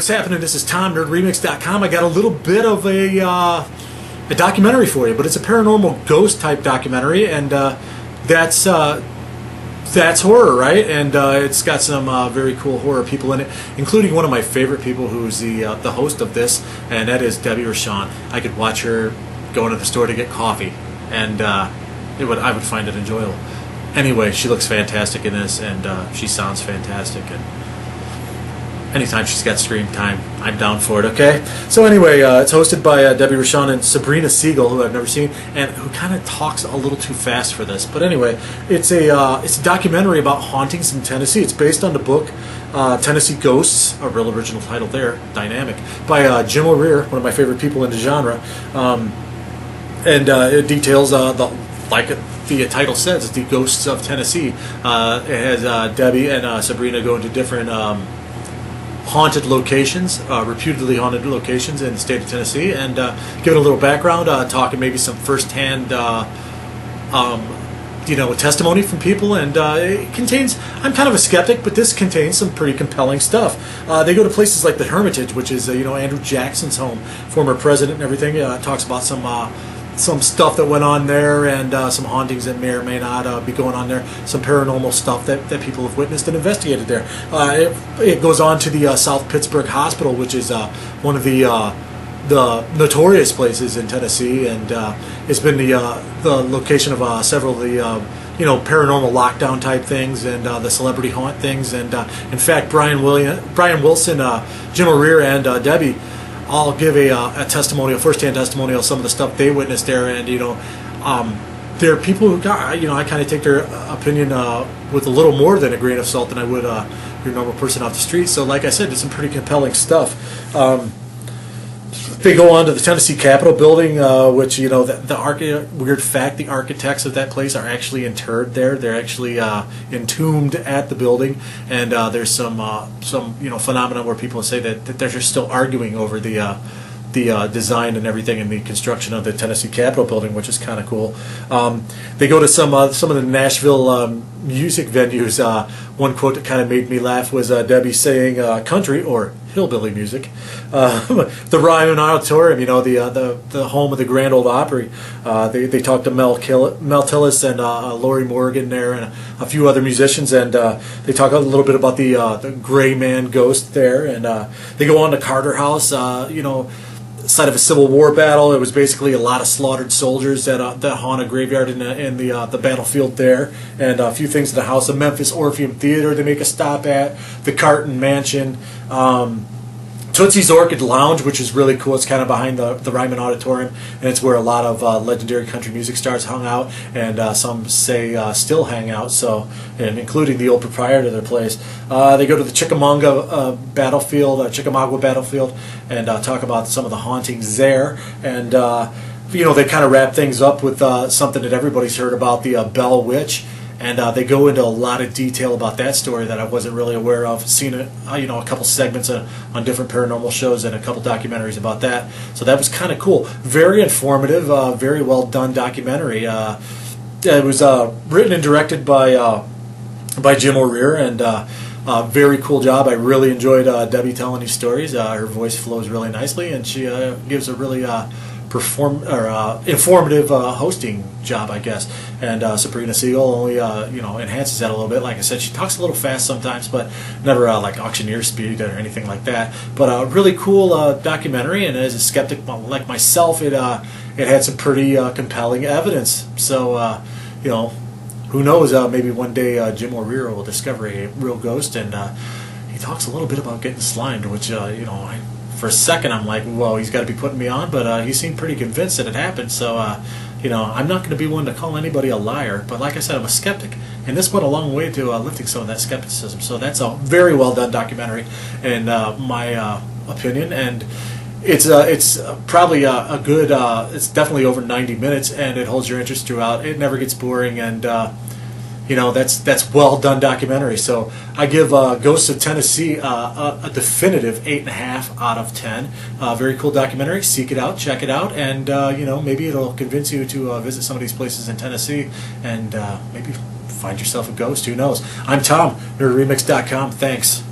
What's happening? This is Tom, NerdRemix.com. I got a little bit of a documentary for you, but it's a paranormal ghost type documentary, and that's horror, right? And it's got some very cool horror people in it, including one of my favorite people, who's the host of this, and that is Debbie Rochon. I could watch her go into the store to get coffee, and I would find it enjoyable. Anyway, she looks fantastic in this, and she sounds fantastic, and anytime she's got screen time, I'm down for it, okay? So anyway, it's hosted by Debbie Rochon and Sabrina Siegel, who I've never seen, and who kind of talks a little too fast for this. But anyway, it's a documentary about hauntings in Tennessee. It's based on the book Tennessee Ghosts, a real original title there, dynamic, by Jim O'Rear, one of my favorite people in the genre. And it details, like the title says, the ghosts of Tennessee. It has Debbie and Sabrina go into different haunted locations, reputedly haunted locations in the state of Tennessee, and giving a little background, talking maybe some first-hand, testimony from people, and it contains, I'm kind of a skeptic, but this contains some pretty compelling stuff. They go to places like the Hermitage, which is, Andrew Jackson's home, former president and everything. Talks about some stuff that went on there, and some hauntings that may or may not be going on there, some paranormal stuff that people have witnessed and investigated there. It goes on to the South Pittsburgh Hospital, which is one of the notorious places in Tennessee, and it's been the location of several of the paranormal lockdown type things, and the celebrity haunt things, and in fact Brian Wilson, Jim O'Rear, and Debbie all give a testimonial, first-hand testimonial, of some of the stuff they witnessed there, and there are people who got, I kind of take their opinion with a little more than a grain of salt than I would your normal person off the street. So, like I said, it's some pretty compelling stuff. They go on to the Tennessee Capitol building, which, weird fact, the architects of that place are actually interred there. They're actually entombed at the building, and there's some phenomena where people say that they're just still arguing over the design and everything and the construction of the Tennessee Capitol building, which is kind of cool. They go to some of the Nashville music venues. One quote that kind of made me laugh was Debbie saying country or hillbilly music. The Ryman Auditorium, the home of the Grand Ole Opry. They talked to Mel Tillis and Lori Morgan there, and a few other musicians, and they talk a little bit about the Gray Man ghost there, and they go on to Carter House, site of a Civil War battle. It was basically a lot of slaughtered soldiers that haunt a graveyard in the battlefield there, and a few things in the House of Memphis Orpheum Theater they make a stop at, the Carton Mansion, Tootsie's Orchid Lounge, which is really cool. It's kind of behind the Ryman Auditorium, and it's where a lot of legendary country music stars hung out, and some say still hang out, and including the old proprietor of their place. They go to the Chickamauga battlefield, and talk about some of the hauntings there, and they kind of wrap things up with something that everybody's heard about, the Bell Witch. And they go into a lot of detail about that story that I wasn't really aware of. Seen it, a couple segments on different paranormal shows and a couple documentaries about that. So that was kind of cool. Very informative, very well done documentary. It was written and directed by Jim O'Rear, and very cool job. I really enjoyed Debbie telling these stories. Her voice flows really nicely, and she gives a really informative hosting job, I guess. And Sabrina Siegel only enhances that a little bit. Like I said, she talks a little fast sometimes, but never like auctioneer speed or anything like that. But a really cool documentary, and as a skeptic like myself, it had some pretty compelling evidence. So who knows? Maybe one day Jim O'Rear will discover a real ghost, and he talks a little bit about getting slimed, which for a second I'm like, whoa, he's got to be putting me on, but he seemed pretty convinced that it happened. So I'm not going to be one to call anybody a liar, but like I said, I'm a skeptic, and this went a long way to lifting some of that skepticism. So that's a very well done documentary, in my opinion, and it's probably a good. It's definitely over 90 minutes, and it holds your interest throughout. It never gets boring, and that's well done documentary. So I give Ghosts of Tennessee a definitive 8.5 out of 10. Very cool documentary. Seek it out, check it out, and maybe it'll convince you to visit some of these places in Tennessee, and maybe find yourself a ghost. Who knows? I'm Tom, NerdRemix.com. Thanks.